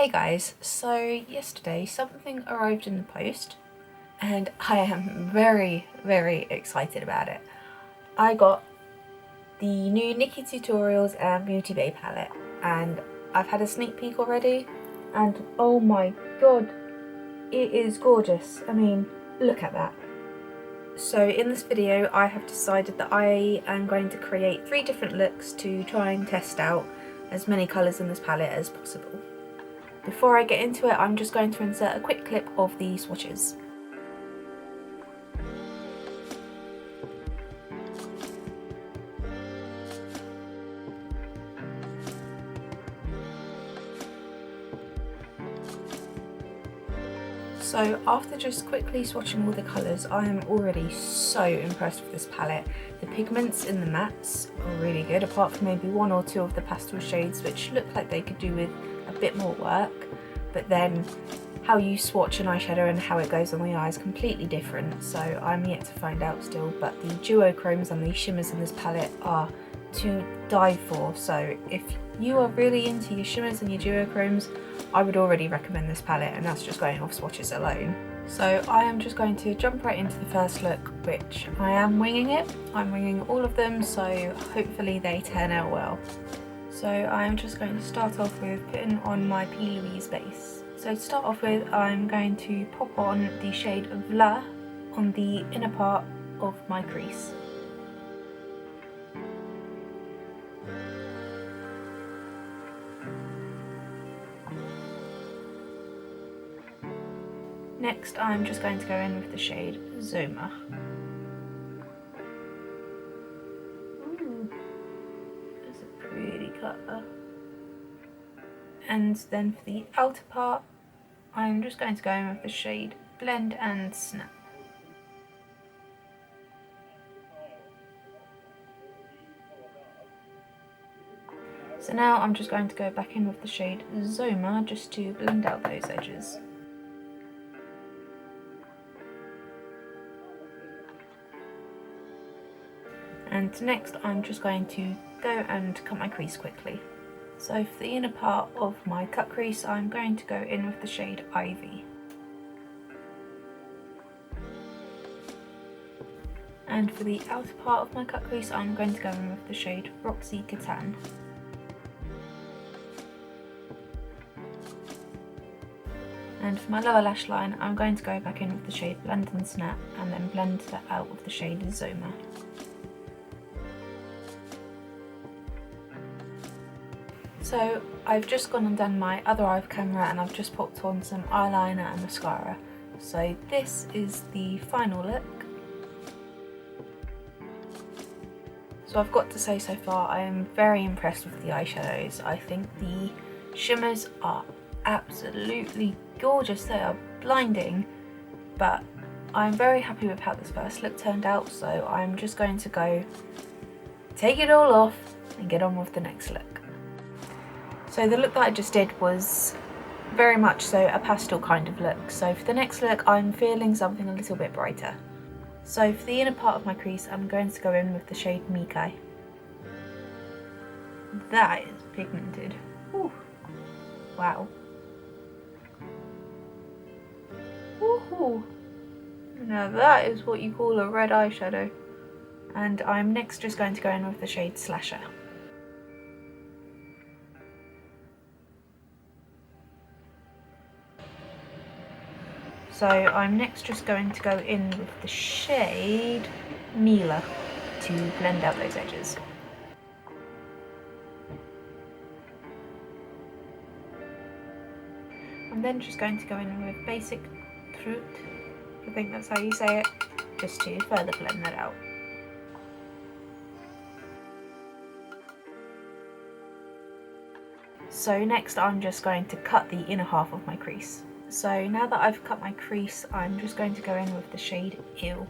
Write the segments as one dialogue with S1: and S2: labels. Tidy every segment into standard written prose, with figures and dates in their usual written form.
S1: Hey guys, so yesterday something arrived in the post and I am very excited about it. I got the new NikkieTutorials and Beauty Bay palette and I've had a sneak peek already and oh my god, it is gorgeous. I mean, look at that. So in this video I have decided that I am going to create 3 different looks to try and test out as many colours in this palette as possible. Before I get into it, I'm just going to insert a quick clip of the swatches. So after just quickly swatching all the colours, I am already so impressed with this palette. The pigments in the mattes are really good, apart from maybe 1 or 2 of the pastel shades which look like they could do with a bit more work. But then how you swatch an eyeshadow and how it goes on the eye is completely different, so I'm yet to find out still. But the duochromes and the shimmers in this palette are to die for, so if you are really into your shimmers and your duochromes, I would already recommend this palette, and that's just going off swatches alone. So I am just going to jump right into the first look, which I am winging it. I'm winging all of them, so hopefully they turn out well. So I'm just going to start off with putting on my P. Louise base. So to start off with, I'm going to pop on the shade Vla on the inner part of my crease. Next, I'm just going to go in with the shade Zoma. Ooh, that's a pretty colour. And then for the outer part, I'm just going to go in with the shade Blend and Snap. So now I'm just going to go back in with the shade Zoma just to blend out those edges. And next I'm just going to go and cut my crease quickly. So for the inner part of my cut crease, I'm going to go in with the shade Ivy. And for the outer part of my cut crease, I'm going to go in with the shade Roxy Catan. And for my lower lash line, I'm going to go back in with the shade Blend and Snap and then blend that out with the shade Zoma. So I've just gone and done my other eye camera and I've just popped on some eyeliner and mascara. So this is the final look. So I've got to say, so far I am very impressed with the eyeshadows. I think the shimmers are absolutely gorgeous, they are blinding, but I'm very happy with how this first look turned out, so I'm just going to go take it all off and get on with the next look. So the look that I just did was very much so a pastel kind of look, so for the next look I'm feeling something a little bit brighter. So for the inner part of my crease, I'm going to go in with the shade Mikai. That is pigmented. Ooh. Wow. Woohoo! Now that is what you call a red eyeshadow. And I'm next just going to go in with the shade Slasher. So I'm next just going to go in with the shade Mila to blend out those edges. I'm then just going to go in with Basic Truth, I think that's how you say it, just to further blend that out. So next I'm just going to cut the inner half of my crease. So now that I've cut my crease, I'm just going to go in with the shade Ill.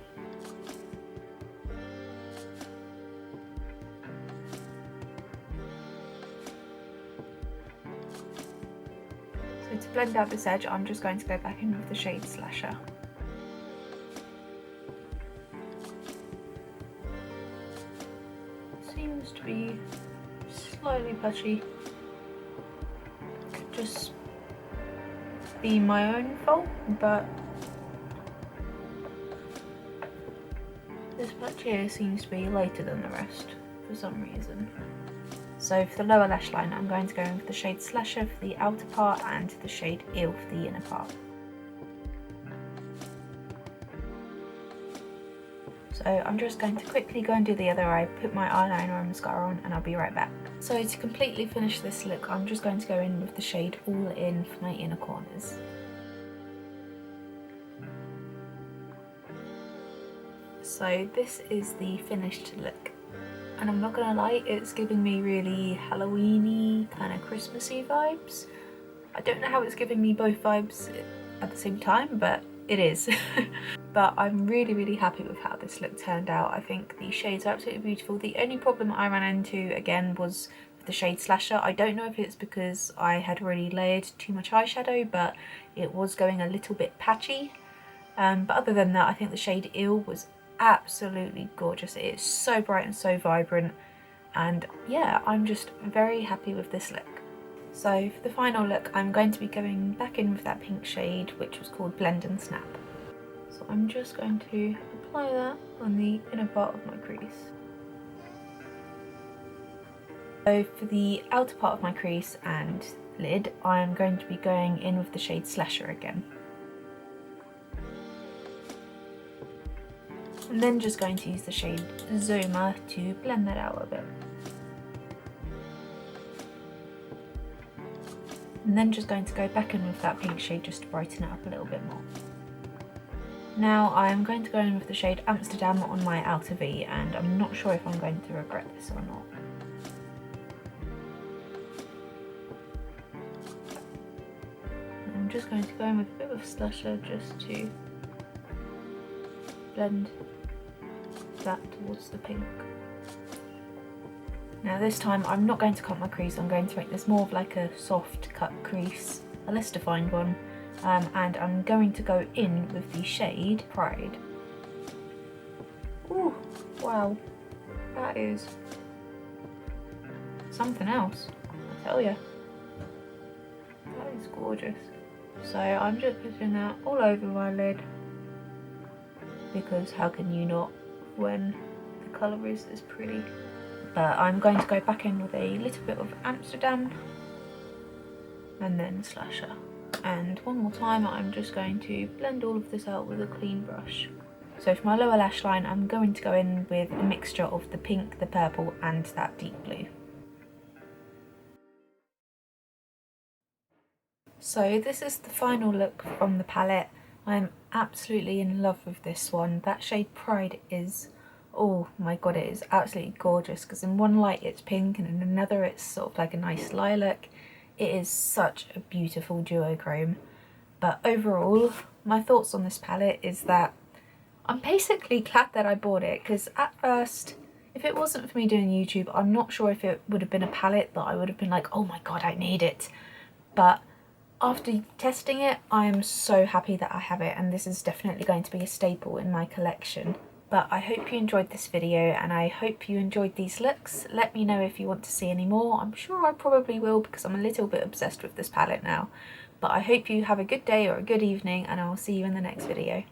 S1: So to blend out this edge, I'm just going to go back in with the shade Slasher. Seems to be slightly pudgy. Just be my own fault, but this patch here seems to be lighter than the rest for some reason. So for the lower lash line, I'm going to go in with the shade Slasher for the outer part and the shade Eel for the inner part. So I'm just going to quickly go and do the other eye, put my eyeliner and mascara on, and I'll be right back. So to completely finish this look, I'm just going to go in with the shade All In for my inner corners. So this is the finished look, and I'm not gonna lie, it's giving me really Halloween-y, kind of Christmassy vibes. I don't know how it's giving me both vibes at the same time, but it is. But I'm really happy with how this look turned out. I think the shades are absolutely beautiful. The only problem I ran into again was with the shade Slasher. I don't know if it's because I had already layered too much eyeshadow, but it was going a little bit patchy. But other than that, I think the shade Eel was absolutely gorgeous. It is so bright and so vibrant, and yeah, I'm just very happy with this look. So for the final look, I'm going to be going back in with that pink shade, which was called Blend and Snap. So I'm just going to apply that on the inner part of my crease. So for the outer part of my crease and lid, I'm going to be going in with the shade Slasher again. And then just going to use the shade Zoma to blend that out a bit. And then just going to go back in with that pink shade just to brighten it up a little bit more. Now I'm going to go in with the shade Amsterdam on my outer V, and I'm not sure if I'm going to regret this or not. I'm just going to go in with a bit of Slasher just to blend that towards the pink. Now this time I'm not going to cut my crease, I'm going to make this more of like a soft cut crease, a less defined one, and I'm going to go in with the shade Pride. Ooh, wow, that is something else, I tell ya. That is gorgeous. So I'm just putting that all over my lid, because how can you not when the colour is this pretty. But I'm going to go back in with a little bit of Amsterdam and then Slasher. And one more time I'm just going to blend all of this out with a clean brush. So for my lower lash line, I'm going to go in with a mixture of the pink, the purple and that deep blue. So this is the final look from the palette. I'm absolutely in love with this one. That shade Pride is, oh my god, it is absolutely gorgeous, because in one light it's pink and in another it's sort of like a nice lilac. It is such a beautiful duochrome. But overall, my thoughts on this palette is that I'm basically glad that I bought it, because at first, if it wasn't for me doing YouTube, I'm not sure if it would have been a palette that I would have been like, oh my god, I need it. But after testing it, I am so happy that I have it, and this is definitely going to be a staple in my collection. But I hope you enjoyed this video, and I hope you enjoyed these looks. Let me know if you want to see any more. I'm sure I probably will, because I'm a little bit obsessed with this palette now. But I hope you have a good day or a good evening, and I will see you in the next video.